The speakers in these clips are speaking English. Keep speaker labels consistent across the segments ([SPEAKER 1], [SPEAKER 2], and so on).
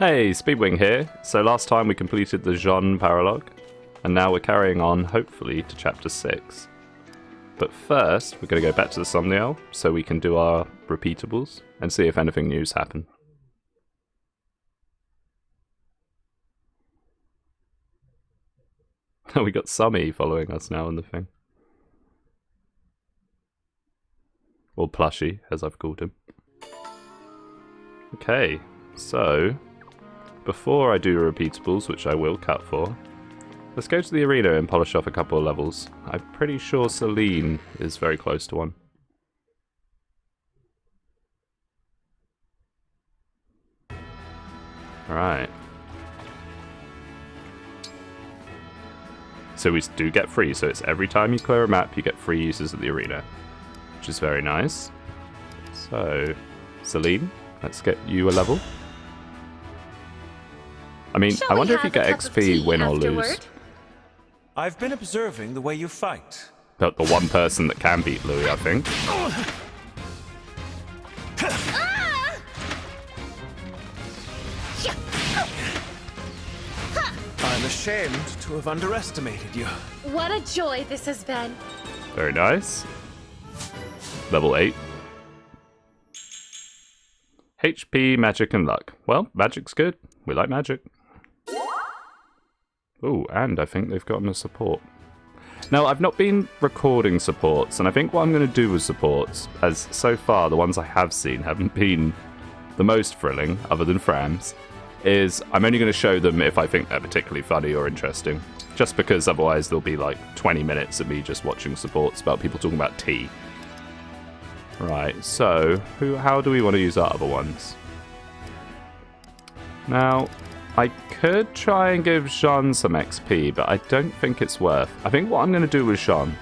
[SPEAKER 1] Hey, Speedwinghere here. So last time we completed the Jean paralogue, and now we're carrying on, hopefully, to chapter 6. But first, we're going to go back to the thumbnail so we can do our repeatables and see if anything new's happened. We got Summy following us now on the thing. Or Plushie, as I've called him. Okay, so before I do repeatables, which I will cut for, let's go to the arena and polish off a couple of levels. I'm pretty sure Celine is very close to one. Alright. So we do get free, so it's every time you clear a map you get free uses at the arena, which is very nice. So, Celine, let's get you a level. I mean, I wonder if you get XP, win or lose.
[SPEAKER 2] I've been observing the way you fight.
[SPEAKER 1] But the one person that can beat Louis, I think.
[SPEAKER 2] I'm ashamed to have underestimated you.
[SPEAKER 3] What a joy this has been.
[SPEAKER 1] Very nice. Level 8. HP, magic, and luck. Well, magic's good. We like magic. Oh, and I think they've gotten a support. Now, I've not been recording supports, and I think what I'm going to do with supports, as so far the ones I have seen haven't been the most thrilling, other than Frams, is I'm only going to show them if I think they're particularly funny or interesting. Just because otherwise there'll be like 20 minutes of me just watching supports about people talking about tea. Right, so how do we want to use our other ones? Now, I could try and give Jean some XP, but I don't think it's worth. I think what I'm going to do with Jean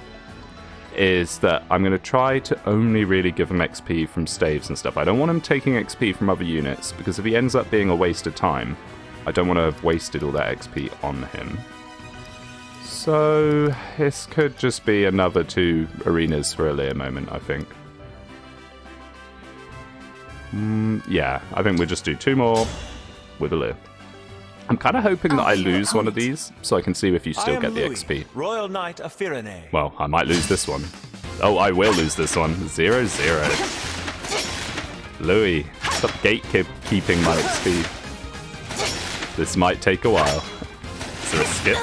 [SPEAKER 1] is that I'm going to try to only really give him XP from staves and stuff. I don't want him taking XP from other units, because if he ends up being a waste of time, I don't want to have wasted all that XP on him. So this could just be another 2 arenas for a Lear moment, I think. Yeah, I think we'll just do 2 more with a Lear. I'm kind of hoping that I lose one of these, so I can see if you still get the
[SPEAKER 2] Louis,
[SPEAKER 1] XP.
[SPEAKER 2] Royal Knight of Firene.
[SPEAKER 1] Well, I might lose this one. Oh, I will lose this one. 0-0. Louis, stop gatekeeping my XP. This might take a while. Is there a skip?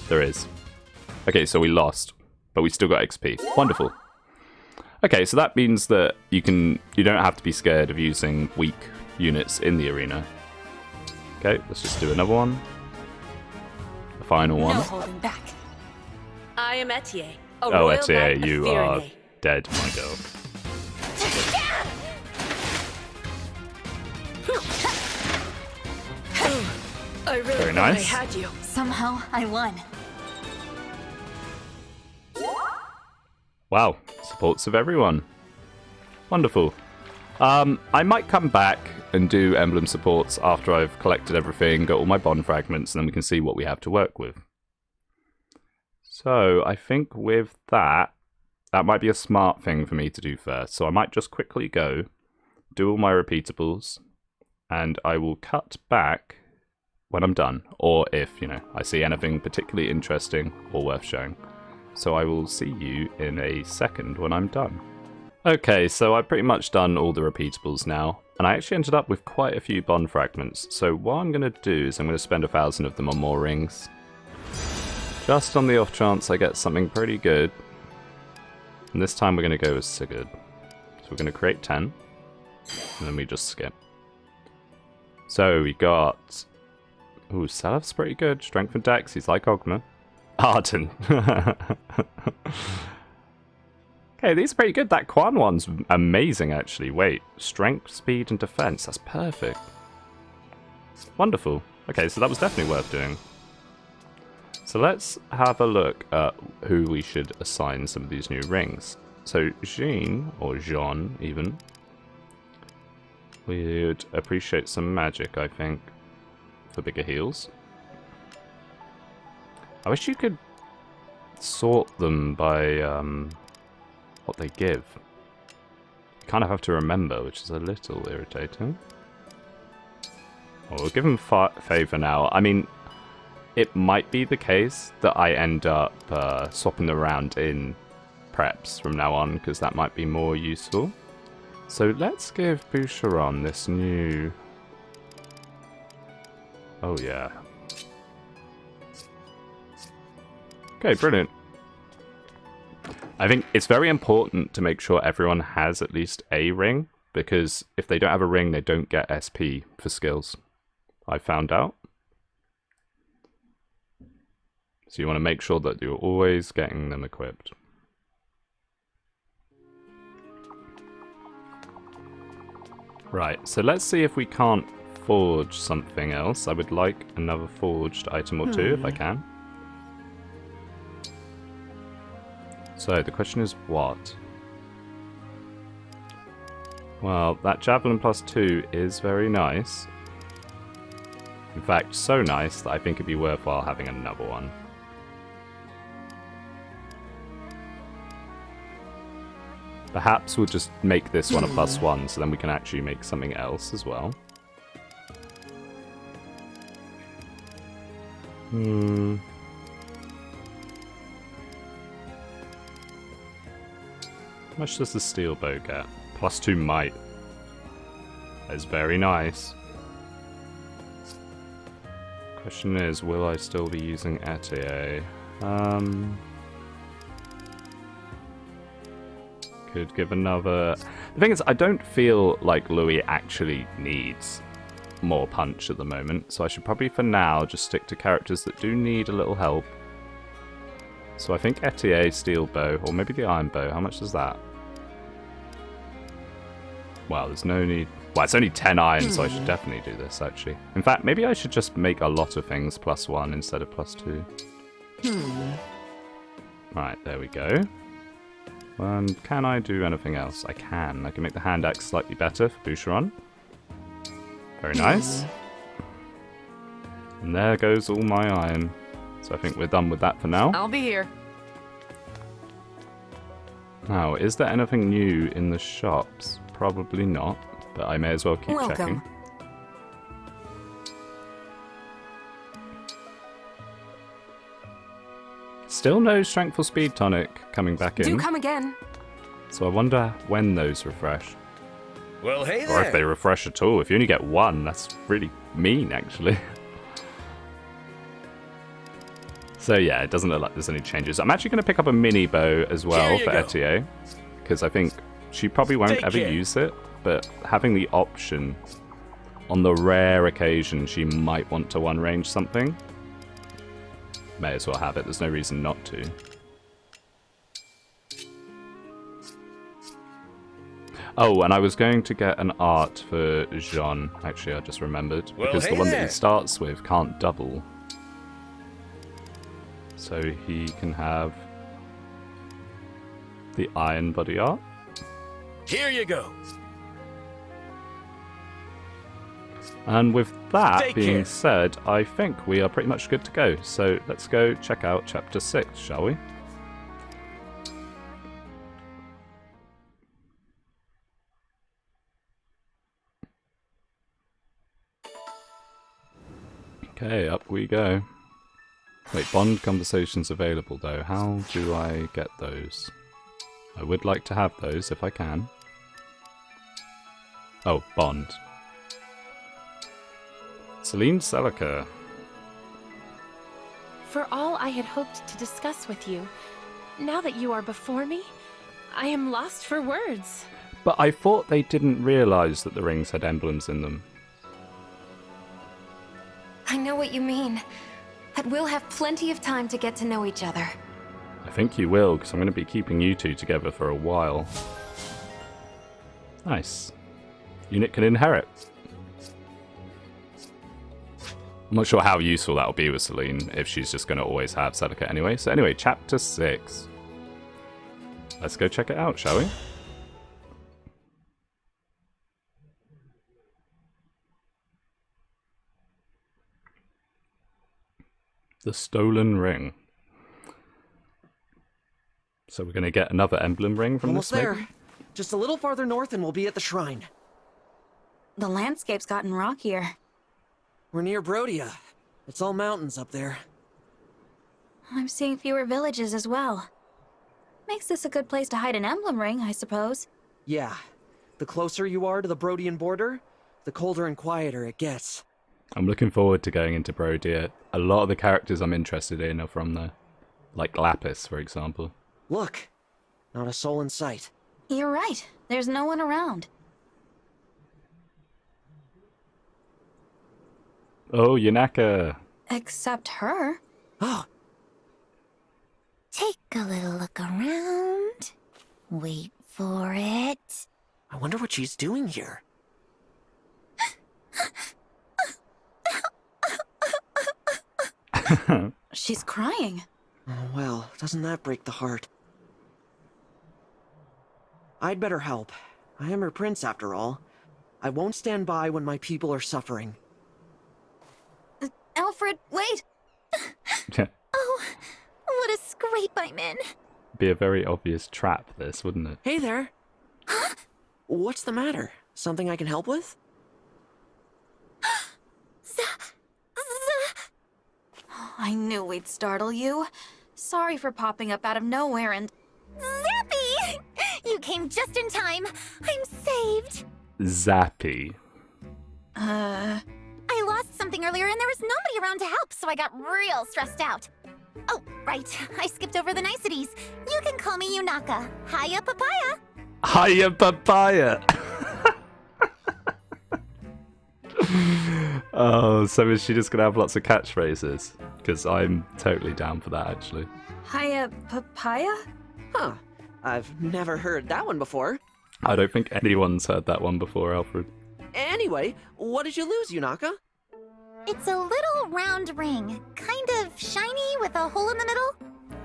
[SPEAKER 1] There is. Okay, so we lost, but we still got XP. Wonderful. Okay, so that means that you don't have to be scared of using weak units in the arena. Okay, let's just do another one. The final one.
[SPEAKER 3] No holding back. I am Etier.
[SPEAKER 1] Oh, Etier, you are dead, my girl.
[SPEAKER 3] I really
[SPEAKER 1] Very nice.
[SPEAKER 3] I had you.
[SPEAKER 4] Somehow I won.
[SPEAKER 1] Wow, supports of everyone. Wonderful. I might come back and do emblem supports after I've collected everything, got all my bond fragments, and then we can see what we have to work with. So I think with that might be a smart thing for me to do first. So I might just quickly go, do all my repeatables, and I will cut back when I'm done, or if, I see anything particularly interesting or worth showing. So I will see you in a second when I'm done. Okay, so I've pretty much done all the repeatables now, and I actually ended up with quite a few bond fragments. So what I'm going to do is I'm going to spend 1,000 of them on more rings. Just on the off chance I get something pretty good. And this time we're going to go with Sigurd. So we're going to create 10, and then we just skip. So we got... Ooh, Salaf's pretty good. Strength and Dex, he's like Ogma. Arden. Okay, these are pretty good. That Quan one's amazing, actually. Wait, strength, speed, and defense. That's perfect. Wonderful. Okay, so that was definitely worth doing. So let's have a look at who we should assign some of these new rings. So Jean, or Jean even, we'd appreciate some magic, I think, for bigger heals. I wish you could sort them by what they give. You kind of have to remember, which is a little irritating. Well, we'll give him favor now. I mean, it might be the case that I end up swapping them around in preps from now on, because that might be more useful. So let's give Boucheron this new... Oh yeah. Okay, brilliant. I think it's very important to make sure everyone has at least a ring, because if they don't have a ring, they don't get SP for skills. I found out. So you want to make sure that you're always getting them equipped. Right, so let's see if we can't forge something else. I would like another forged item or two if I can. So the question is what? Well, that javelin +2 is very nice. In fact, so nice that I think it'd be worthwhile having another one. Perhaps we'll just make this one a +1, so then we can actually make something else as well. How much does the steel bow get? +2 might. That's very nice. Question is, will I still be using Etier? Could give another... The thing is, I don't feel like Louis actually needs more punch at the moment, so I should probably for now just stick to characters that do need a little help. So I think Etier, steel bow, or maybe the iron bow. How much is that? Well, there's no need... Well, it's only 10 iron, so I should definitely do this, actually. In fact, maybe I should just make a lot of things +1 instead of +2. Right, there we go. And can I do anything else? I can. I can make the hand axe slightly better for Boucheron. Very nice. And there goes all my iron. So I think we're done with that for now.
[SPEAKER 4] I'll be here.
[SPEAKER 1] Now, is there anything new in the shops? Probably not, but I may as well keep checking. Still no strength or speed tonic coming back in.
[SPEAKER 4] Do come again.
[SPEAKER 1] So I wonder when those refresh.
[SPEAKER 2] Well, hey
[SPEAKER 1] Or if
[SPEAKER 2] there.
[SPEAKER 1] they refresh at all. If you only get one, that's really mean, actually. So yeah, it doesn't look like there's any changes. I'm actually going to pick up a mini bow as well for Etier, because I think she probably won't ever use it, but having the option on the rare occasion she might want to one-range something, may as well have it. There's no reason not to. Oh, and I was going to get an art for Jean. Actually, I just remembered. Because the one that he starts with can't double. So he can have the iron body art.
[SPEAKER 2] Here you go.
[SPEAKER 1] And with that being said, I think we are pretty much good to go. So let's go check out Chapter 6, shall we? Okay, up we go. Wait, bond conversations available though. How do I get those? I would like to have those if I can. Oh, bond. Celine Celica.
[SPEAKER 3] For all I had hoped to discuss with you, now that you are before me, I am lost for words.
[SPEAKER 1] But I thought they didn't realise that the rings had emblems in them.
[SPEAKER 5] I know what you mean. But we'll have plenty of time to get to know each other.
[SPEAKER 1] I think you will, because I'm going to be keeping you two together for a while. Nice. Unit can inherit. I'm not sure how useful that'll be with Celine, if she's just going to always have Celica anyway. So anyway, Chapter 6. Let's go check it out, shall we? The Stolen Ring. So we're going to get another emblem ring from
[SPEAKER 6] Almost
[SPEAKER 1] this,
[SPEAKER 6] there.
[SPEAKER 1] maybe?
[SPEAKER 6] Just a little farther north and we'll be at the shrine.
[SPEAKER 5] The landscape's gotten rockier.
[SPEAKER 4] We're near Brodia. It's all mountains up there.
[SPEAKER 6] I'm seeing fewer villages as well. Makes this a good place to hide an emblem ring, I suppose.
[SPEAKER 4] Yeah. The closer you are to the Brodian border, the colder and quieter it gets.
[SPEAKER 1] I'm looking forward to going into Brodia. A lot of the characters I'm interested in are from there. Like Lapis, for example.
[SPEAKER 4] Look. Not a soul in sight.
[SPEAKER 6] You're right. There's no one around.
[SPEAKER 1] Oh, Yunaka!
[SPEAKER 6] Except her.
[SPEAKER 4] Oh,
[SPEAKER 7] Take a little look around. Wait for it.
[SPEAKER 4] I wonder what she's doing here.
[SPEAKER 6] She's crying.
[SPEAKER 4] Oh, well, doesn't that break the heart? I'd better help. I am her prince, after all. I won't stand by when my people are suffering.
[SPEAKER 6] Alfred, wait!
[SPEAKER 7] Oh, what a scrape I'm in.
[SPEAKER 1] Be a very obvious trap, this, wouldn't it?
[SPEAKER 4] Hey there. What's the matter? Something I can help with?
[SPEAKER 6] I knew we'd startle you. Sorry for popping up out of nowhere and...
[SPEAKER 7] Zappy! You came just in time. I'm saved.
[SPEAKER 1] Zappy.
[SPEAKER 7] I lost something earlier and there was nobody around to help, so I got real stressed out. Oh, right. I skipped over the niceties. You can call me Yunaka. Hiya, papaya.
[SPEAKER 1] Hiya, papaya! Oh, so is she just gonna have lots of catchphrases? Because I'm totally down for that, actually.
[SPEAKER 6] Hiya, papaya?
[SPEAKER 4] Huh. I've never heard that one before.
[SPEAKER 1] I don't think anyone's heard that one before, Alfred.
[SPEAKER 4] Anyway, what did you lose, Yunaka?
[SPEAKER 7] It's a little round ring. Kind of shiny with a hole in the middle.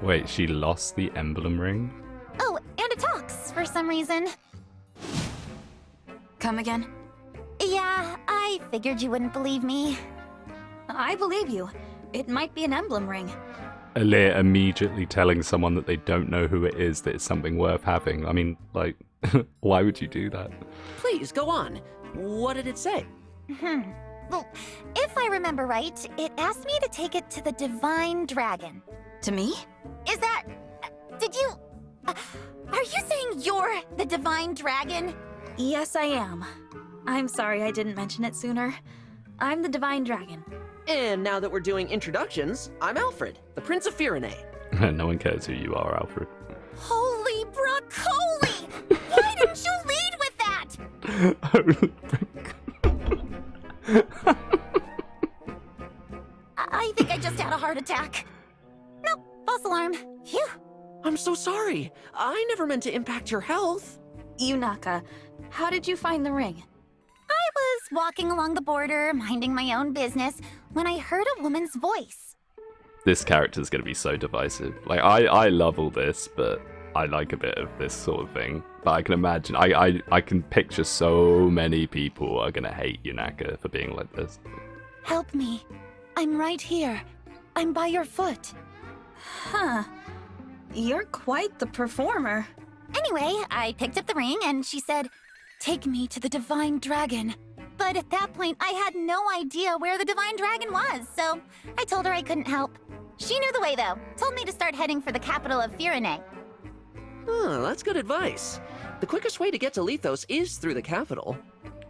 [SPEAKER 1] Wait, she lost the emblem ring?
[SPEAKER 7] Oh, and it talks for some reason.
[SPEAKER 6] Come again?
[SPEAKER 7] Yeah, I figured you wouldn't believe me.
[SPEAKER 6] I believe you. It might be an emblem ring.
[SPEAKER 1] Alir immediately telling someone that they don't know who it is that it's something worth having. I mean, like, why would you do that?
[SPEAKER 4] Please, go on. What did it say?
[SPEAKER 7] Well, if I remember right, it asked me to take it to the Divine Dragon.
[SPEAKER 6] To me?
[SPEAKER 7] Is that... did you... are you saying you're the Divine Dragon?
[SPEAKER 6] Yes, I am. I'm sorry I didn't mention it sooner. I'm the Divine Dragon.
[SPEAKER 4] And now that we're doing introductions, I'm Alfred, the Prince of Firene.
[SPEAKER 1] No one cares who you are, Alfred.
[SPEAKER 7] Holy broccoli! Why didn't you lead with that? I think I just had a heart attack. Nope, false alarm. Phew.
[SPEAKER 4] I'm so sorry. I never meant to impact your health.
[SPEAKER 6] Yunaka, how did you find the ring?
[SPEAKER 7] I was walking along the border, minding my own business, when I heard a woman's voice.
[SPEAKER 1] This character's gonna be so divisive. Like, I love all this, but I like a bit of this sort of thing. But I can imagine, I can picture so many people are gonna hate Yunaka for being like this.
[SPEAKER 7] Help me. I'm right here. I'm by your foot.
[SPEAKER 6] Huh. You're quite the performer.
[SPEAKER 7] Anyway, I picked up the ring and she said, "Take me to the Divine Dragon." But at that point, I had no idea where the Divine Dragon was, so I told her I couldn't help. She knew the way, though. Told me to start heading for the capital of Firene.
[SPEAKER 4] Huh, that's good advice. The quickest way to get to Lethos is through the capital.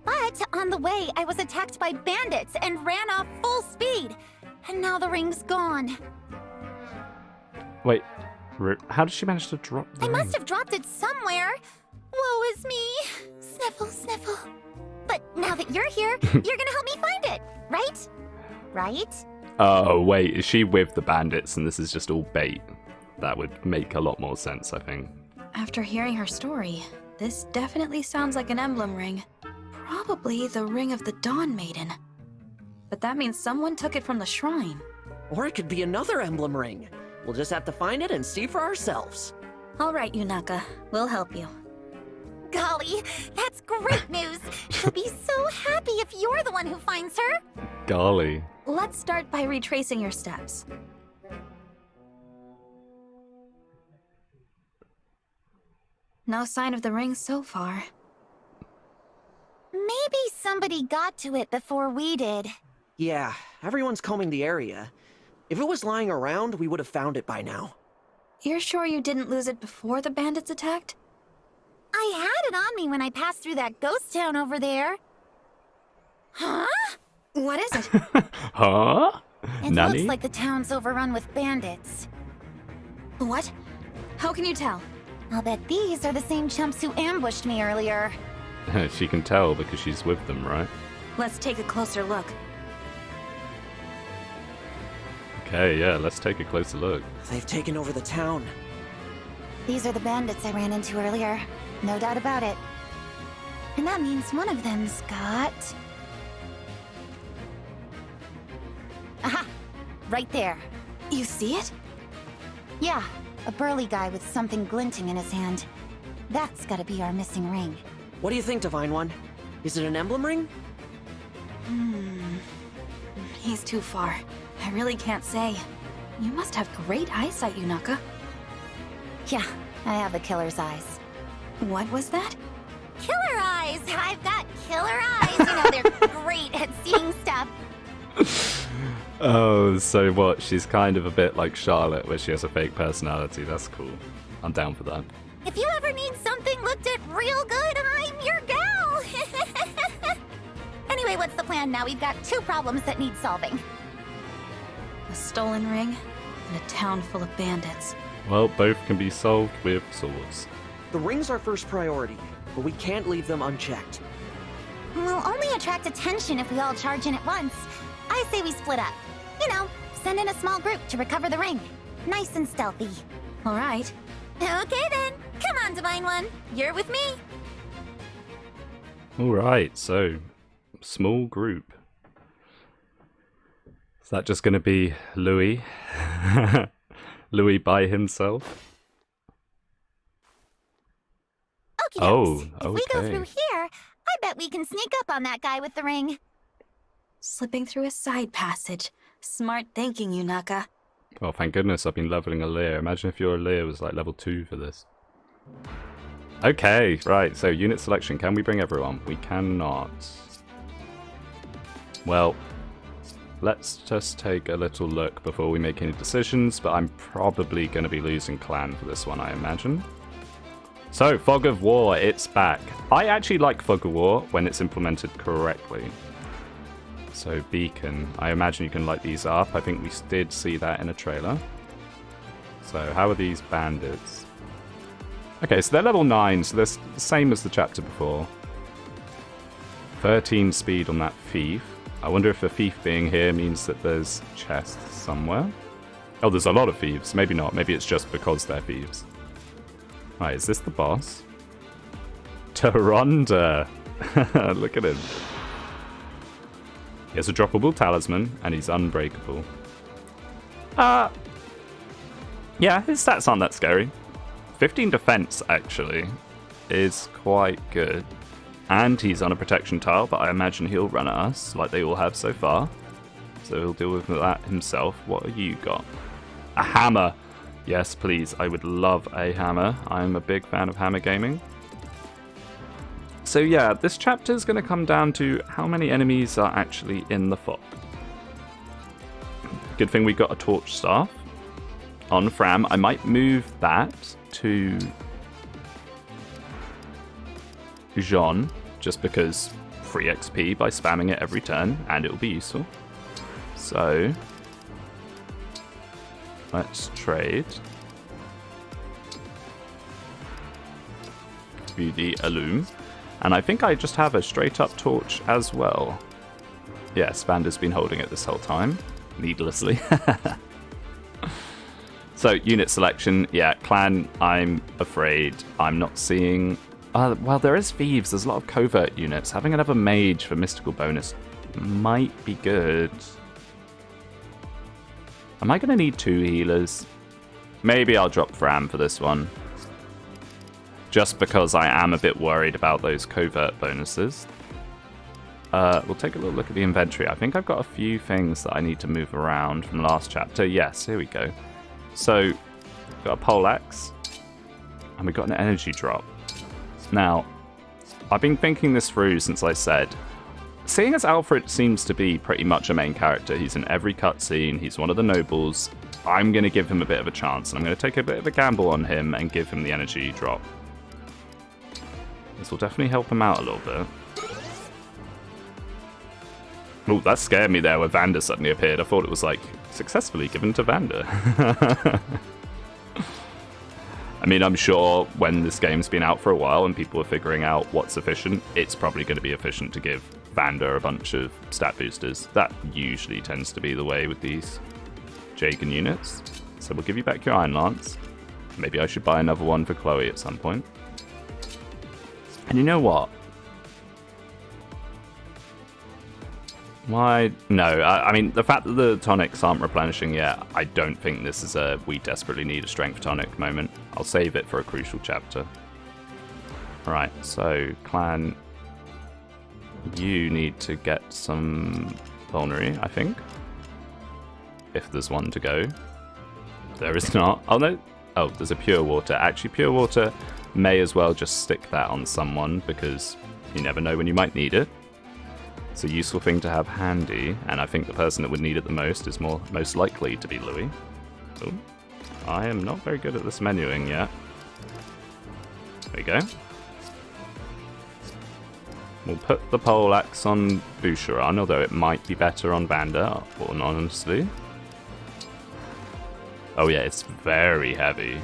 [SPEAKER 7] But on the way, I was attacked by bandits and ran off full speed. And now the ring's gone.
[SPEAKER 1] Wait, how did she manage to drop the
[SPEAKER 7] I
[SPEAKER 1] ring?
[SPEAKER 7] must have dropped it somewhere. Woe is me. Sniffle, sniffle. But now that you're here, you're gonna help me find it, right? Right?
[SPEAKER 1] Oh, wait, is she with the bandits and this is just all bait? That would make a lot more sense, I think.
[SPEAKER 6] After hearing her story, this definitely sounds like an emblem ring. Probably the Ring of the Dawn Maiden. But that means someone took it from the shrine.
[SPEAKER 4] Or it could be another emblem ring. We'll just have to find it and see for ourselves.
[SPEAKER 6] All right, Yunaka, we'll help you.
[SPEAKER 7] Golly, that's great news. She'll be so happy if you're the one who finds her.
[SPEAKER 1] Golly.
[SPEAKER 6] Let's start by retracing your steps. No sign of the ring so far.
[SPEAKER 7] Maybe somebody got to it before we did.
[SPEAKER 4] Yeah, everyone's combing the area. If it was lying around, we would have found it by now.
[SPEAKER 6] You're sure you didn't lose it before the bandits attacked?
[SPEAKER 7] I had it on me when I passed through that ghost town over there. Huh?
[SPEAKER 6] What is it?
[SPEAKER 1] Huh?
[SPEAKER 7] It
[SPEAKER 1] Nani?
[SPEAKER 7] looks like the town's overrun with bandits.
[SPEAKER 6] What? How can you tell?
[SPEAKER 7] I'll bet these are the same chumps who ambushed me earlier.
[SPEAKER 1] She can tell because she's with them, right?
[SPEAKER 6] Let's take a closer look.
[SPEAKER 1] Okay, yeah, let's take a closer look.
[SPEAKER 4] They've taken over the town.
[SPEAKER 7] These are the bandits I ran into earlier. No doubt about it. And that means one of them's got... Aha! Right there.
[SPEAKER 6] You see it?
[SPEAKER 7] Yeah, a burly guy with something glinting in his hand. That's gotta be our missing ring.
[SPEAKER 4] What do you think, Divine One? Is it an emblem ring?
[SPEAKER 6] He's too far. I really can't say. You must have great eyesight, Yunaka.
[SPEAKER 7] Yeah, I have the killer's eyes.
[SPEAKER 6] What was that?
[SPEAKER 7] Killer eyes! I've got killer eyes! You know, they're great at seeing stuff.
[SPEAKER 1] Oh, so what? She's kind of a bit like Charlotte, where she has a fake personality. That's cool. I'm down for that.
[SPEAKER 7] If you ever need something looked at real good, I'm your gal! Anyway, what's the plan now? We've got 2 problems that need solving.
[SPEAKER 6] A stolen ring and a town full of bandits.
[SPEAKER 1] Well, both can be solved with swords.
[SPEAKER 4] The ring's our first priority, but we can't leave them unchecked.
[SPEAKER 7] We'll only attract attention if we all charge in at once. I say we split up. You know, send in a small group to recover the ring. Nice and stealthy.
[SPEAKER 6] All right.
[SPEAKER 7] Okay then. Come on, Divine One. You're with me.
[SPEAKER 1] Alright, so, small group. Is that just going to be Louis? Louis by himself?
[SPEAKER 7] Okie
[SPEAKER 1] Oh,
[SPEAKER 7] dokes. If we go
[SPEAKER 1] okay.
[SPEAKER 7] through here, I bet we can sneak up on that guy with the ring.
[SPEAKER 6] Slipping through a side passage. Smart thinking, Yunaka.
[SPEAKER 1] Well, thank goodness I've been leveling a Lear. Imagine if your Lear was like level 2 for this. Okay, right, so unit selection. Can we bring everyone? We cannot. Well, let's just take a little look before we make any decisions, but I'm probably going to be losing clan for this one, I imagine. So, Fog of War, it's back. I actually like Fog of War when it's implemented correctly. So, Beacon, I imagine you can light these up. I think we did see that in a trailer. So, how are these bandits? Okay, so they're level 9, so they're the same as the chapter before. 13 speed on that thief. I wonder if the thief being here means that there's chests somewhere. Oh, there's a lot of thieves. Maybe not. Maybe it's just because they're thieves. Right, is this the boss? Taronda! Look at him. He has a droppable talisman, and he's unbreakable. Yeah, his stats aren't that scary. 15 defense, actually, is quite good. And he's on a protection tile, but I imagine he'll run at us, like they all have so far. So he'll deal with that himself. What have you got? A hammer! Yes, please, I would love a hammer. I'm a big fan of hammer gaming. So yeah, this chapter is going to come down to how many enemies are actually in the fog. Good thing we got a torch staff on Fram. I might move that to Jean, just because free XP by spamming it every turn, and it will be useful. So let's trade. View the Illum. And I think I just have a straight up torch as well. Yes, Vander's been holding it this whole time. Needlessly. So, unit selection. Yeah, clan, I'm afraid I'm not seeing... well, there is thieves. There's a lot of covert units. Having another mage for mystical bonus might be good. Am I going to need 2 healers? Maybe I'll drop Fram for this one. Just because I am a bit worried about those covert bonuses. We'll take a little look at the inventory. I think I've got a few things that I need to move around from last chapter. Yes, here we go. So, got a poleaxe. And we got an energy drop. Now, I've been thinking this through since I said, seeing as Alfred seems to be pretty much a main character, he's in every cutscene, he's one of the nobles, I'm going to give him a bit of a chance, and I'm going to take a bit of a gamble on him and give him the energy drop. This will definitely help him out a little bit. Oh, that scared me there where Vander suddenly appeared. I thought it was like, successfully given to Vander. I mean, I'm sure when this game's been out for a while and people are figuring out what's efficient, it's probably going to be efficient to give Vander a bunch of stat boosters. That usually tends to be the way with these Jagan units. So we'll give you back your Iron Lance. Maybe I should buy another one for Chloe at some point. And you know what? Why? No, I mean, the fact that the tonics aren't replenishing yet, I don't think this is a we desperately need a strength tonic moment. I'll save it for a crucial chapter. Right, so, clan, you need to get some vulnerary, I think. If there's one to go. There is not. Oh, no. Oh, there's a pure water. Actually, pure water may as well just stick that on someone because you never know when you might need it. It's a useful thing to have handy, and I think the person that would need it the most is most likely to be Louis. Oh, I am not very good at this menuing yet. There we go. We'll put the poleaxe on Boucheron, although it might be better on Vander, or honestly. Oh yeah, it's very heavy.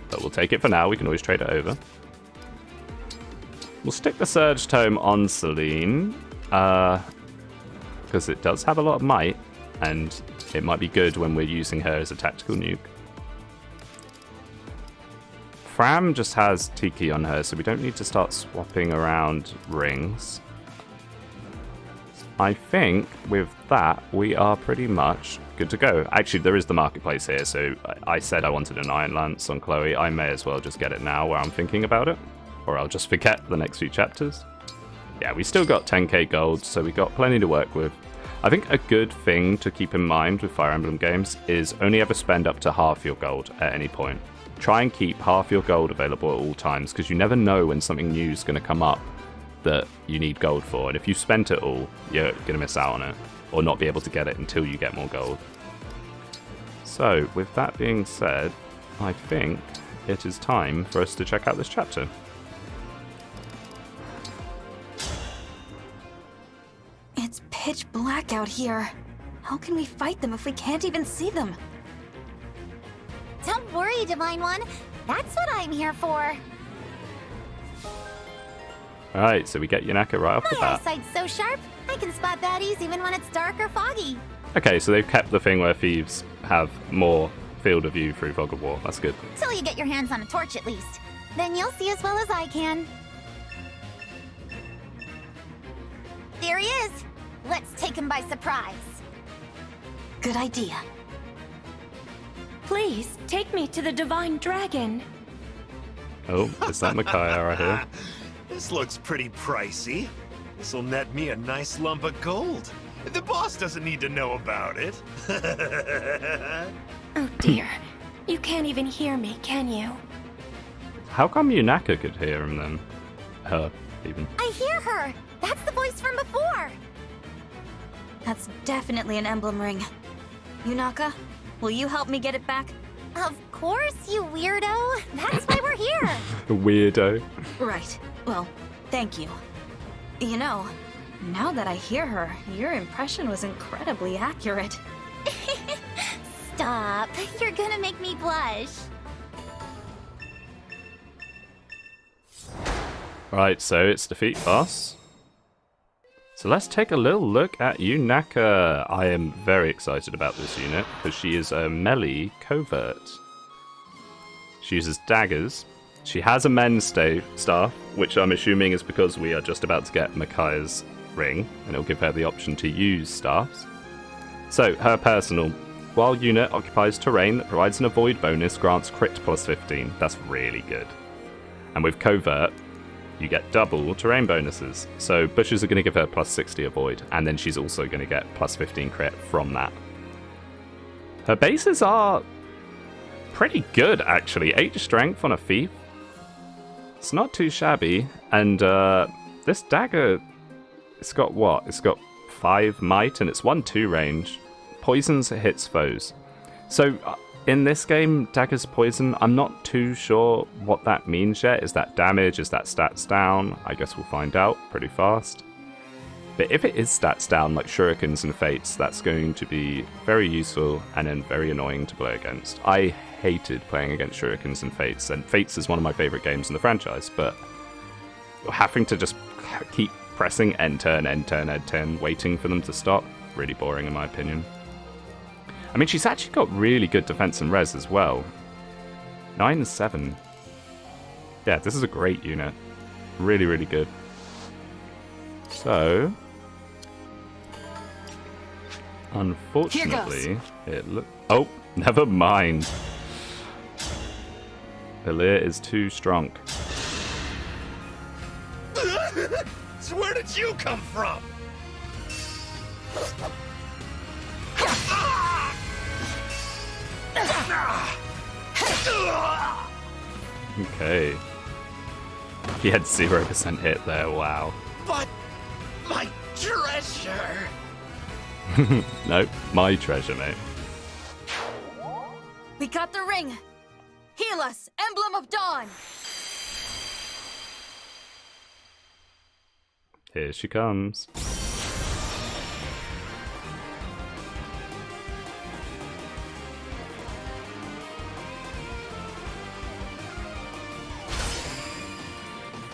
[SPEAKER 1] But we'll take it for now, we can always trade it over. We'll stick the Surge Tome on Celine, because it does have a lot of might, and it might be good when we're using her as a tactical nuke. Fram just has Tiki on her, so we don't need to start swapping around rings. I think with that, we are pretty much good to go. Actually, there is the marketplace here, so I said I wanted an Iron Lance on Chloe. I may as well just get it now where I'm thinking about it. Or I'll just forget the next few chapters. Yeah, we still got 10k gold, so we got plenty to work with. I think a good thing to keep in mind with Fire Emblem games is only ever spend up to half your gold at any point. Try and keep half your gold available at all times, because you never know when something new is going to come up that you need gold for, and if you spent it all, you're going to miss out on it, or not be able to get it until you get more gold. So, with that being said, I think it is time for us to check out this chapter.
[SPEAKER 6] It's pitch black out here. How can we fight them if we can't even see them?
[SPEAKER 7] Don't worry, Divine One. That's what I'm here for.
[SPEAKER 1] Alright, so we get Yunaka right off the
[SPEAKER 7] My
[SPEAKER 1] bat.
[SPEAKER 7] eyesight's so sharp, I can spot baddies even when it's dark or foggy.
[SPEAKER 1] Okay, so they've kept the thing where thieves have more field of view through Fog of War. That's good.
[SPEAKER 7] Till you get your hands on a torch at least. Then you'll see as well as I can. There he is. Let's take him by surprise.
[SPEAKER 6] Good idea.
[SPEAKER 3] Please, take me to the Divine Dragon.
[SPEAKER 1] Oh, is that Micaiah right here?
[SPEAKER 8] This looks pretty pricey. This'll net me a nice lump of gold. The boss doesn't need to know about it.
[SPEAKER 3] Oh dear. You can't even hear me, can you?
[SPEAKER 1] How come Yunaka could hear him then? Her, even.
[SPEAKER 7] I hear her. That's the voice from before.
[SPEAKER 6] That's definitely an emblem ring. Yunaka, will you help me get it back?
[SPEAKER 7] Of course, you weirdo. That's why we're here.
[SPEAKER 1] Weirdo.
[SPEAKER 6] Right. Well, thank you. You know, now that I hear her, your impression was incredibly accurate.
[SPEAKER 7] Stop. You're gonna make me blush.
[SPEAKER 1] Right, so it's defeat boss. So let's take a little look at Yunaka. I am very excited about this unit because she is a melee covert. She uses daggers. She has a men's staff, which I'm assuming is because we are just about to get Micaiah's ring, and it'll give her the option to use staffs. So, her personal. While unit occupies terrain that provides an avoid bonus, grants crit plus 15. That's really good. And with covert, you get double terrain bonuses. So bushes are going to give her plus 60 avoid, and then she's also going to get plus 15 crit from that. Her bases are pretty good, actually. 8 strength on a thief. It's not too shabby, and this dagger, it's got what? It's got 5 might, and it's 1/2 range. Poisons hits foes. So in this game, daggers poison, I'm not too sure what that means yet. Is that damage? Is that stats down? I guess we'll find out pretty fast. But if it is stats down like shurikens and fates, that's going to be very useful and then very annoying to play against. I hated playing against shurikens and fates is one of my favourite games in the franchise, but having to just keep pressing end turn, waiting for them to stop, really boring in my opinion. I mean, she's actually got really good defense and res as well. 9 and 7. Yeah, this is a great unit. Really, really good. So, unfortunately, oh, never mind. Elir is too strong.
[SPEAKER 8] So where did you come from?
[SPEAKER 1] Okay. He had 0% hit there, wow.
[SPEAKER 8] But my treasure!
[SPEAKER 1] Nope, my treasure, mate.
[SPEAKER 6] We got the ring! Heal us, Emblem of Dawn!
[SPEAKER 1] Here she comes.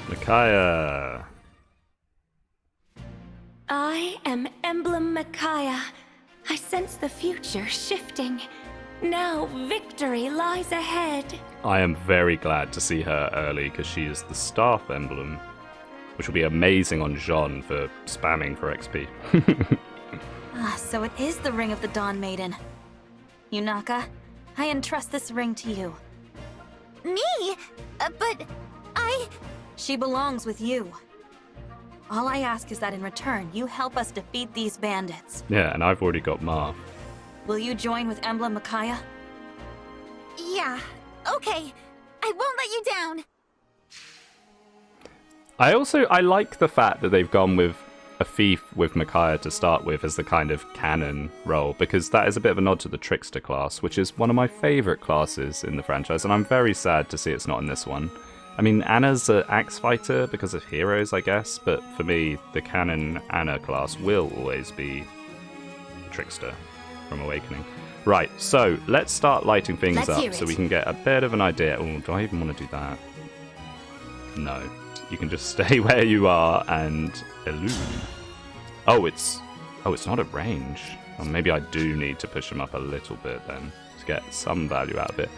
[SPEAKER 1] Micaiah.
[SPEAKER 3] I am Emblem Micaiah. I sense the future shifting. Now victory lies ahead.
[SPEAKER 1] I am very glad to see her early because she is the staff emblem, which will be amazing on Jean for spamming for XP.
[SPEAKER 6] So it is the ring of the Dawn Maiden. Yunaka, I entrust this ring to you.
[SPEAKER 7] Me? But I...
[SPEAKER 6] She belongs with you. All I ask is that in return, you help us defeat these bandits.
[SPEAKER 1] Yeah, and I've already got Marv.
[SPEAKER 6] Will you join with Emblem Micaiah?
[SPEAKER 7] Yeah, okay. I won't let you down.
[SPEAKER 1] I like the fact that they've gone with a thief with Micaiah to start with as the kind of canon role, because that is a bit of a nod to the Trickster class, which is one of my favourite classes in the franchise, and I'm very sad to see it's not in this one. I mean, Anna's an axe fighter because of heroes, I guess, but for me, the canon Anna class will always be Trickster from Awakening. Right, so let's start lighting things up so we can get a bit of an idea. Oh, do I even want to do that? No. You can just stay where you are and illume. Oh, it's not at range. Well, maybe I do need to push him up a little bit then to get some value out of it.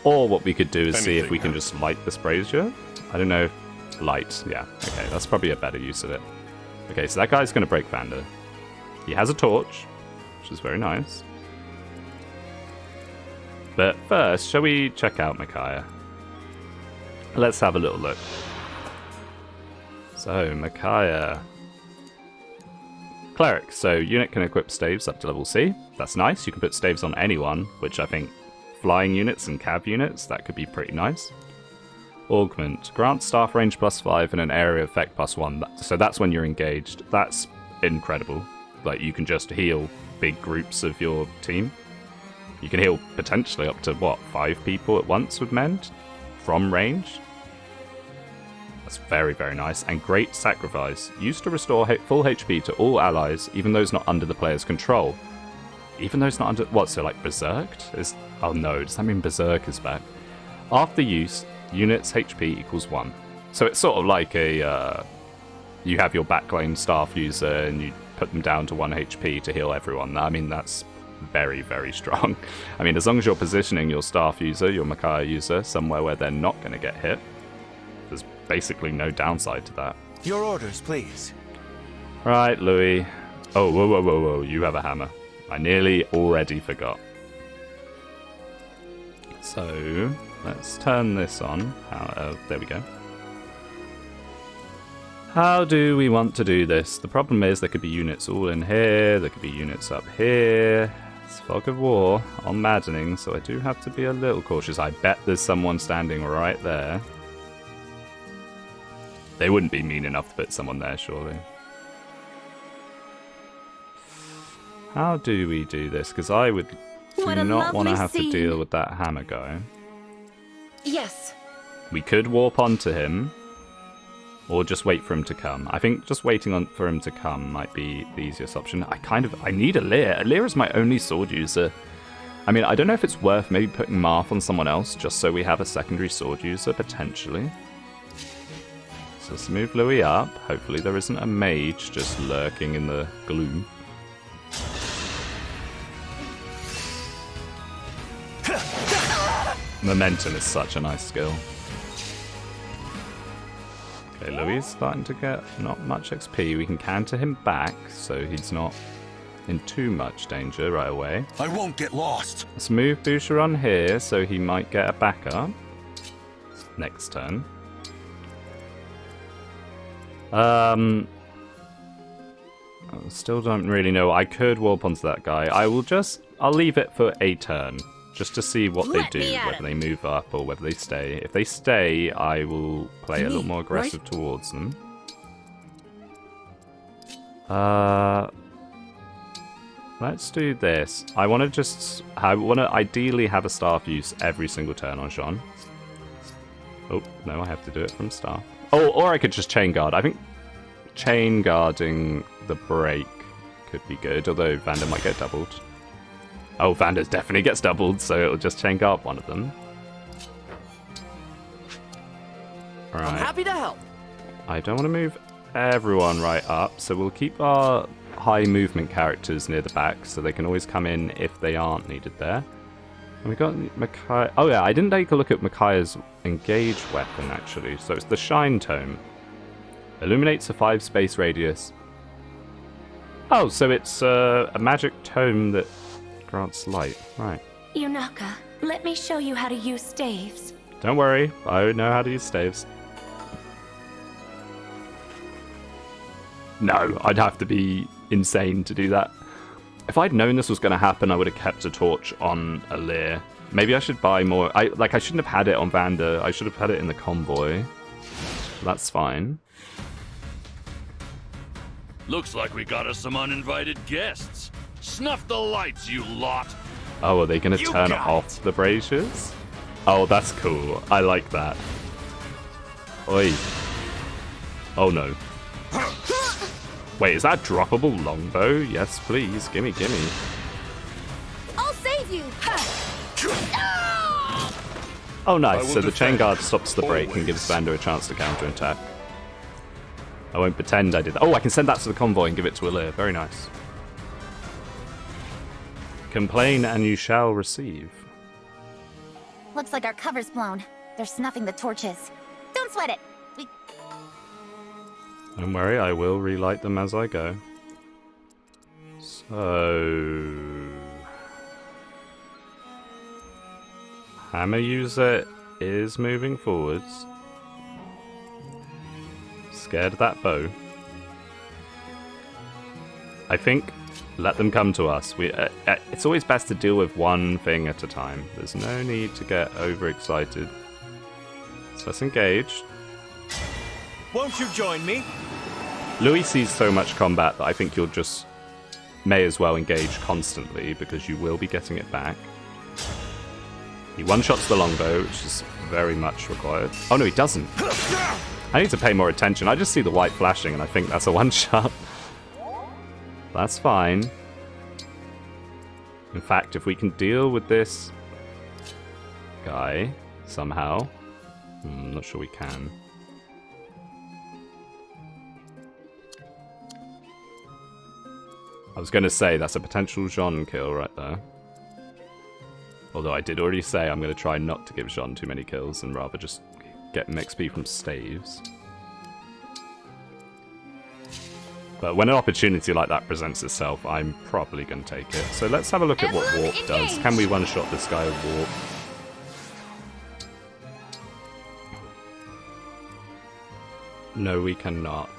[SPEAKER 1] Or what we could do is see if we can just light this brazier. I don't know. Light, yeah. Okay, that's probably a better use of it. Okay, so that guy's going to break Vander. He has a torch, which is very nice. But first, shall we check out Micaiah? Let's have a little look. So, Micaiah. Cleric. So, unit can equip staves up to level C. That's nice. You can put staves on anyone, which I think flying units and cav units, that could be pretty nice. Augment. Grant staff range +5 and an area effect +1. So that's when you're engaged. That's incredible. Like, you can just heal big groups of your team. You can heal potentially up to, what, 5 people at once with Mend from range? That's very, very nice. And Great Sacrifice. Used to restore full HP to all allies, even those not under the player's control. Even though it's not under... What, so like Berserked? Oh no, does that mean Berserk is back? After use, units HP equals 1. So it's sort of like a... you have your backlane staff user and you put them down to 1 HP to heal everyone. I mean, that's very, very strong. I mean, as long as you're positioning your staff user, your Micaiah user, somewhere where they're not going to get hit, there's basically no downside to that.
[SPEAKER 2] Your orders, please.
[SPEAKER 1] Right, Louis. Oh, whoa, whoa, whoa, whoa, you have a hammer. I nearly already forgot. So, let's turn this on. There we go. How do we want to do this? The problem is there could be units all in here, there could be units up here. It's Fog of War on Maddening, so I do have to be a little cautious. I bet there's someone standing right there. They wouldn't be mean enough to put someone there, surely. How do we do this? Because I would
[SPEAKER 3] What a
[SPEAKER 1] not want to
[SPEAKER 3] lovely
[SPEAKER 1] have to
[SPEAKER 3] scene.
[SPEAKER 1] deal with that hammer guy.
[SPEAKER 5] Yes.
[SPEAKER 1] We could warp onto him, or just wait for him to come. I think just waiting for him to come might be the easiest option. I need Alir. Alir is my only sword user. I mean, I don't know if it's worth maybe putting Marth on someone else, just so we have a secondary sword user, potentially. So let's move Louis up. Hopefully there isn't a mage just lurking in the gloom. Momentum is such a nice skill. Okay, Louis is starting to get not much XP. We can counter him back, so he's not in too much danger right away.
[SPEAKER 2] I won't get lost.
[SPEAKER 1] Let's move Boucheron here, so he might get a backup next turn. I still don't really know. I could warp onto that guy. I'll leave it for a turn, just to see what they do, whether they move up or whether they stay. If they stay, I will play a little more aggressive towards them. Let's do this. I want to ideally have a staff use every single turn on Jean. Oh, no, I have to do it from staff. Oh, or I could just chain guard. I think chain guarding the break could be good, although Vander might get doubled. Oh, Vander definitely gets doubled, so it'll just chain guard one of them. Alright.
[SPEAKER 4] I'm happy to help.
[SPEAKER 1] I don't want to move everyone right up, so we'll keep our high movement characters near the back, so they can always come in if they aren't needed there. And we got Micaiah. Oh yeah, I didn't take a look at Micaiah's engage weapon, actually. So it's the Shine Tome. Illuminates a 5 space radius. Oh, so it's a magic tome that grants light. Right.
[SPEAKER 3] Yunaka, let me show you how to use staves.
[SPEAKER 1] Don't worry, I know how to use staves. No, I'd have to be insane to do that. If I'd known this was going to happen, I would have kept a torch on Alir. Maybe I should buy more. I shouldn't have had it on Vander. I should have had it in the convoy. That's fine.
[SPEAKER 9] Looks like we got us some uninvited guests. Snuff the lights, you lot.
[SPEAKER 1] Oh, are they going to turn off the braziers? Oh, that's cool. I like that. Oi. Oh no. Wait, is that droppable longbow? Yes, please. Gimme, gimme.
[SPEAKER 5] I'll save you.
[SPEAKER 1] Oh, nice. So the chain guard stops the break and gives Vander a chance to counterattack. I won't pretend I did that. Oh, I can send that to the convoy and give it to Alir. Very nice. Complain and you shall receive.
[SPEAKER 7] Looks like our cover's blown. They're snuffing the torches. Don't sweat it.
[SPEAKER 1] Don't worry, I will relight them as I go. So... Hammer user is moving forwards. Scared of that bow. I think let them come to us. It's always best to deal with one thing at a time. There's no need to get overexcited. So let's engage.
[SPEAKER 2] Won't you join me?
[SPEAKER 1] Louis sees so much combat that I think you'll just may as well engage constantly because you will be getting it back. He one-shots the longbow, which is very much required. Oh no, he doesn't. I need to pay more attention. I just see the white flashing and I think that's a one-shot. That's fine. In fact, if we can deal with this guy somehow... I'm not sure we can. I was going to say, that's a potential Jean kill right there. Although I did already say I'm going to try not to give Jean too many kills and rather just get him XP from staves. But when an opportunity like that presents itself, I'm probably going to take it. So let's have a look at what Warp does. Can we one-shot this guy with Warp? No, we cannot.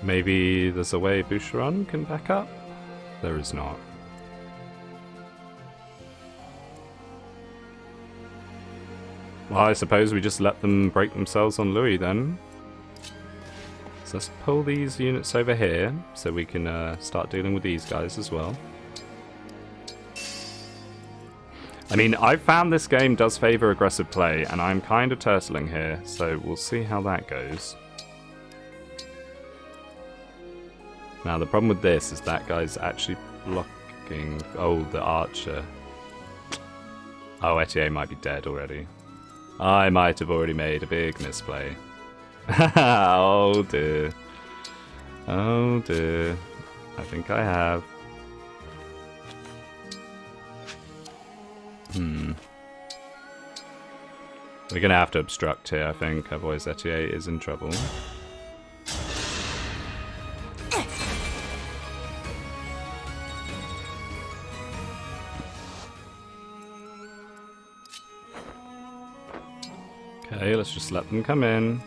[SPEAKER 1] Maybe there's a way Boucheron can back up? There is not. Well, I suppose we just let them break themselves on Louis then. So let's pull these units over here so we can start dealing with these guys as well. I mean, I've found this game does favour aggressive play, and I'm kind of turtling here, so we'll see how that goes. Now, the problem with this is that guy's actually blocking... Oh, the archer. Oh, Etier might be dead already. I might have already made a big misplay. Oh dear. Oh dear. I think I have. We're gonna have to obstruct here, I think, otherwise Etier is in trouble. Okay, let's just let them come in.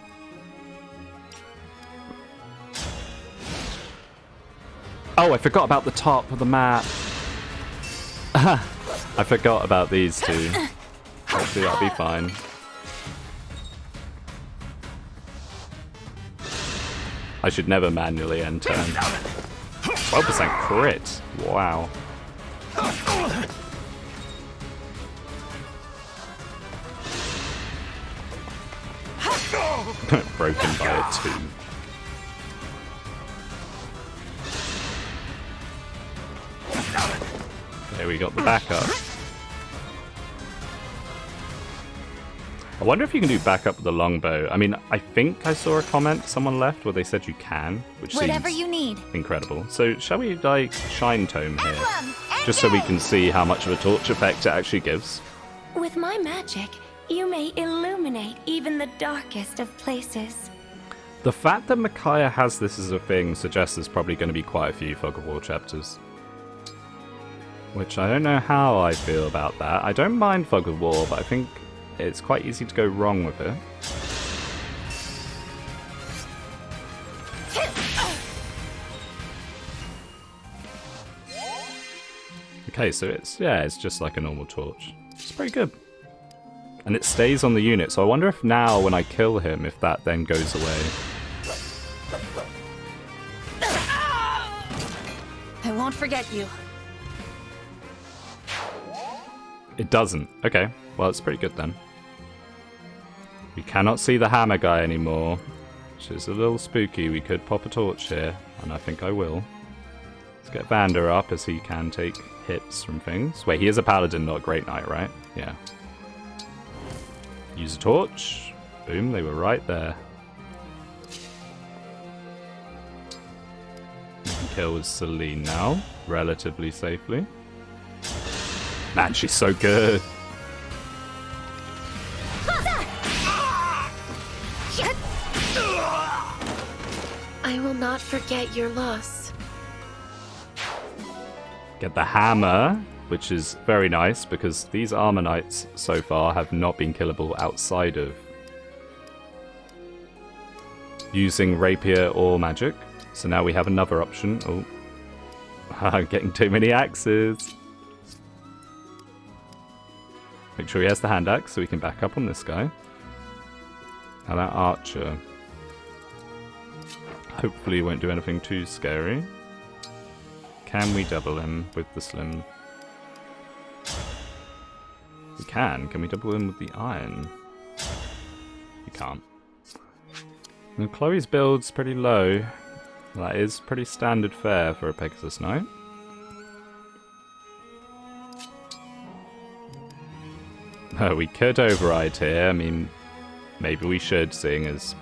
[SPEAKER 1] Oh, I forgot about the top of the map. I forgot about these two. Hopefully that'll be fine. I should never manually end turn. 12% crit. Wow. Broken by a 2. There we got the backup. I wonder if you can do backup with the longbow. I mean, I think I saw a comment someone left where they said you can, which
[SPEAKER 7] Whatever
[SPEAKER 1] seems
[SPEAKER 7] you need.
[SPEAKER 1] incredible. So shall we like shine tome here, just so we can see how much of a torch effect it actually gives?
[SPEAKER 3] With my magic, you may illuminate even the darkest of places.
[SPEAKER 1] The fact that Micaiah has this as a thing suggests there's probably going to be quite a few Fog of War chapters. Which I don't know how I feel about that. I don't mind Fog of War, but I think it's quite easy to go wrong with it. Okay, so it's just like a normal torch. It's pretty good. And it stays on the unit, so I wonder if now when I kill him, if that then goes away.
[SPEAKER 6] I won't forget you.
[SPEAKER 1] It doesn't. Okay, well it's pretty good then. We cannot see the hammer guy anymore, which is a little spooky. We could pop a torch here, and I think I will. Let's get Vander up, as he can take hits from things. Wait, he is a paladin, not a great knight, right? Yeah. Use a torch. Boom, they were right there. We can kill with Celine now, relatively safely. Man, she's so good.
[SPEAKER 10] I will not forget your loss.
[SPEAKER 1] Get the hammer, which is very nice because these armor knights so far have not been killable outside of using rapier or magic. So now we have another option. Oh, I'm getting too many axes. Make sure he has the hand axe so we can back up on this guy. Now that archer hopefully won't do anything too scary. Can we double him with the slim? We can. Can we double him with the iron? We can't. And Chloe's build's pretty low. That is pretty standard fare for a Pegasus Knight. We could override here. I mean, maybe we should, seeing as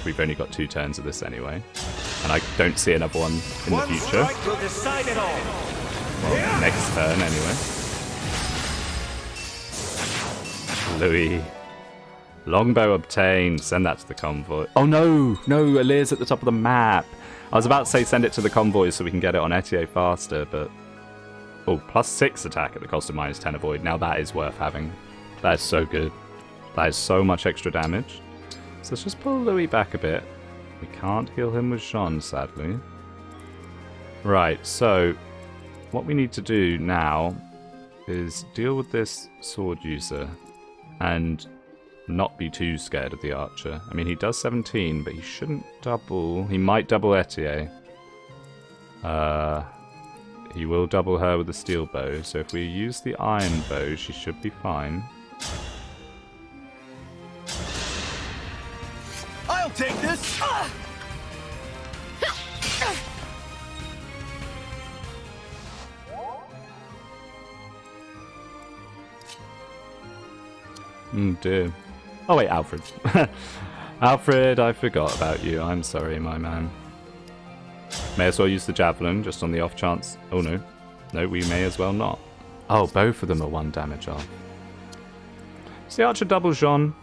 [SPEAKER 1] we've only got 2 turns of this anyway. And I don't see another one in the future.
[SPEAKER 2] Will decide it all.
[SPEAKER 1] Well, next turn anyway. Louis. Longbow obtained. Send that to the convoy. Oh no! No, Alir's at the top of the map. I was about to say send it to the convoy so we can get it on Etier faster, but... Oh, +6 attack at the cost of -10 avoid. Now that is worth having. That is so good. That is so much extra damage. So let's just pull Louis back a bit. We can't heal him with Jean, sadly. Right, so what we need to do now is deal with this sword user. And not be too scared of the archer. I mean, he does 17, but he shouldn't double. He might double Etier. He will double her with the steel bow, so if we use the iron bow, she should be fine.
[SPEAKER 2] I'll take this!
[SPEAKER 1] Dear. Oh wait, Alfred. Alfred, I forgot about you. I'm sorry, my man. May as well use the javelin, just on the off chance. Oh no. No, we may as well not. Oh, both of them are 1 damage off. Does the archer double Jean?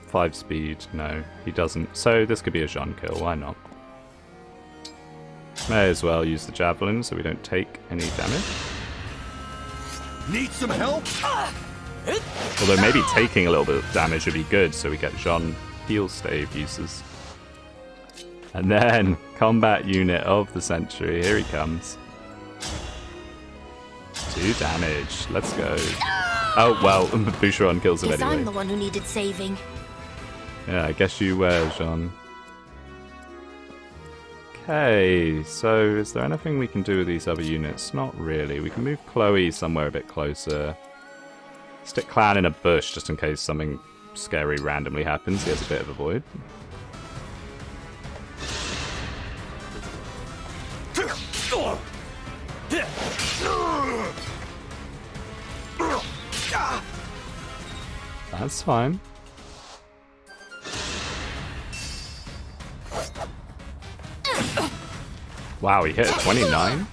[SPEAKER 1] 5 speed. No, he doesn't. So this could be a Jean kill. Why not? May as well use the javelin so we don't take any damage.
[SPEAKER 2] Need some help?
[SPEAKER 1] Although maybe taking a little bit of damage would be good, so we get Jean heal stave uses. And then, combat unit of the century. Here he comes. 2 damage. Let's go. Oh, well, Boucheron kills him anyway.
[SPEAKER 7] I'm the one who needed saving.
[SPEAKER 1] Yeah, I guess you were, Jean. Okay, so is there anything we can do with these other units? Not really. We can move Chloe somewhere a bit closer. Stick Clan in a bush just in case something scary randomly happens. He has a bit of a void. That's fine. Wow, he hit a 29?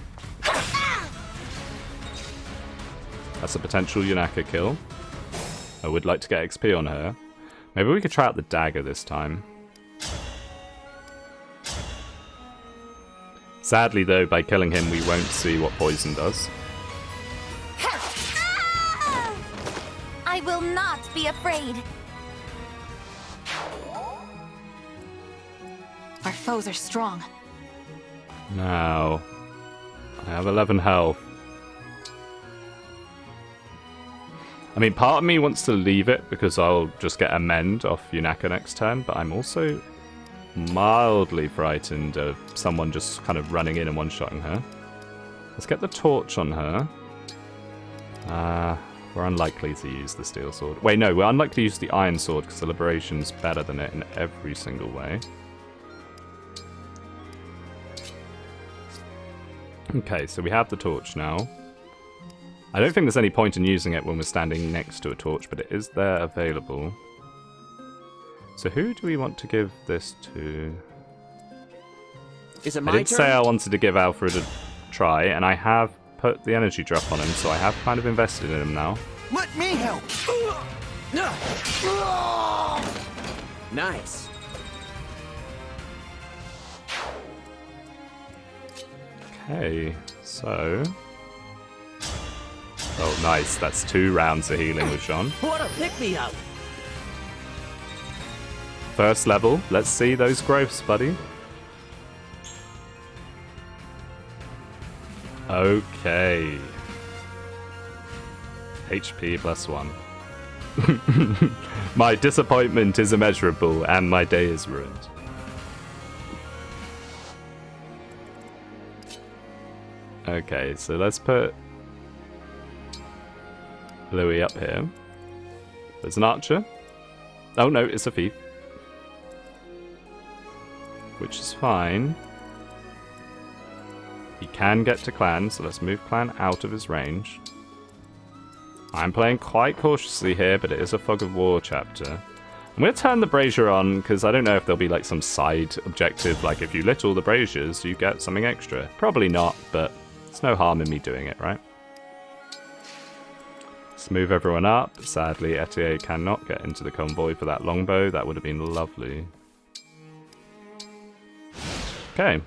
[SPEAKER 1] That's a potential Yunaka kill. I would like to get XP on her. Maybe we could try out the dagger this time. Sadly though, by killing him we won't see what poison does.
[SPEAKER 7] I will not be afraid.
[SPEAKER 6] Our foes are strong.
[SPEAKER 1] Now, I have 11 health. I mean, part of me wants to leave it because I'll just get a mend off Yunaka next turn, but I'm also mildly frightened of someone just kind of running in and one-shotting her. Let's get the torch on her. We're unlikely to use the steel sword. Wait, no, we're unlikely to use the iron sword because the liberation's better than it in every single way. Okay, so we have the torch now. I don't think there's any point in using it when we're standing next to a torch, but it is there available. So who do we want to give this to?
[SPEAKER 4] Is it my
[SPEAKER 1] I did
[SPEAKER 4] turn?
[SPEAKER 1] say I wanted to give Alfred a try, and I have put the energy drop on him, so I have kind of invested in him now.
[SPEAKER 2] Let me help!
[SPEAKER 4] Nice.
[SPEAKER 1] Okay, so... Oh, nice. That's 2 rounds of healing with Jean.
[SPEAKER 4] What a pick-me-up!
[SPEAKER 1] First level. Let's see those growths, buddy. Okay. HP +1. My disappointment is immeasurable, and my day is ruined. Okay, so let's put Louis up here. There's an archer. Oh no, it's a thief. Which is fine. He can get to Clan, so let's move Clan out of his range. I'm playing quite cautiously here, but it is a Fog of War chapter. I'm going to turn the brazier on, because I don't know if there'll be like some side objective, like if you lit all the braziers, you get something extra. Probably not, but there's no harm in me doing it, right? Let's move everyone up. Sadly, Etier cannot get into the convoy for that longbow. That would have been lovely. Okay,